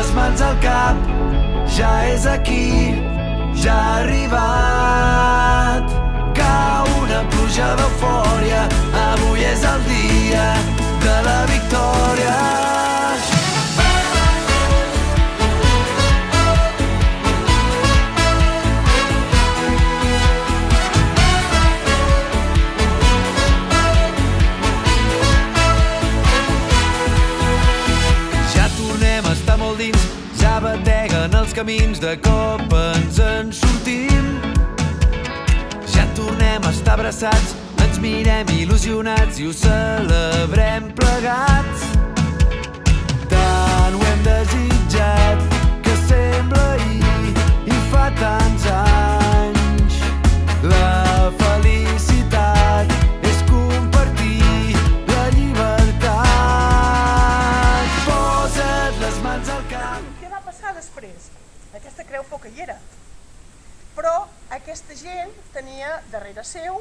les mans al cap, ja és aquí, ja ha arribat. Cau una pluja d'eufòria, avui és el dia de la victòria. Ja bateguen els camins, de cop ens en sortim. Ja tornem a estar abraçats, ens mirem il·lusionats i ho celebrem plegats. Tant ho hem desitjat que sembla ahir i fa tants anys. La felicitat és compartir la llibertat. Posa't les mans al cap. Què va passar després? Aquesta creu poca hi era, però aquesta gent tenia darrere seu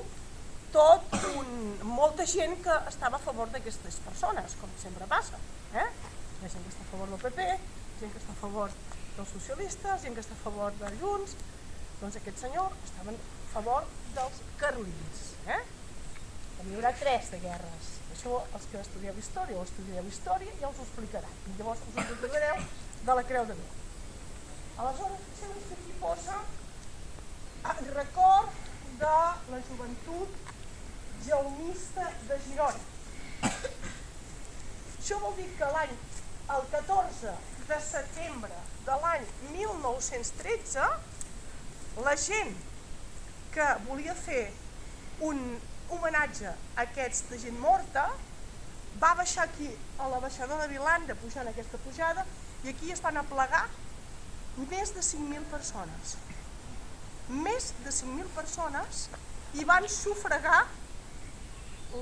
molta gent que estava a favor d'aquestes persones, com sempre passa. Hi ha gent que està a favor del PP, gent que està a favor dels socialistes, gent que està a favor de Junts. Doncs aquest senyor estava a favor dels carlins. N'hi haurà 3 de guerres. Això els que estudieu història o estudieu història ja us ho explicaran. I llavors us ho recordareu de la Creu de Déu. Aleshores, fixeu-vos que aquí posa el record de la joventut jaumista de Girona. Això vol dir que el 14 de setembre de l'any 1913, la gent que volia fer un homenatge a aquesta gent morta va baixar aquí a la baixada de Vilanda, pujant aquesta pujada, i aquí es van aplegar més de 5.000 persones. Més de 5.000 persones i van sufragar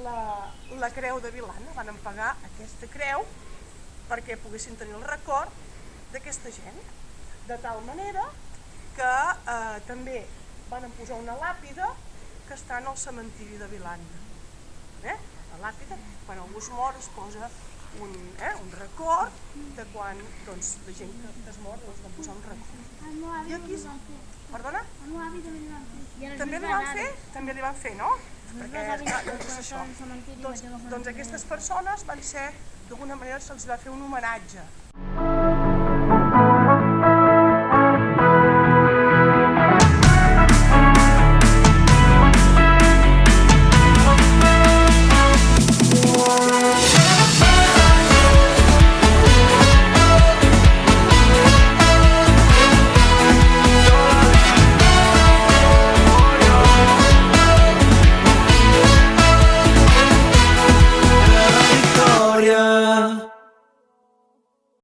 la creu de Vilanda, van pagar aquesta creu perquè poguessin tenir el record d'aquesta gent. De tal manera que també van posar una làpida que està en el cementiri de Vilanda. La làpida, quan algú es mor, es posa un record de quan la gent que es mor van posar un record. I aquí, perdona? També li van fer? També li van fer, no? Perquè és això. Doncs aquestes persones van ser, d'alguna manera se'ls va fer un homenatge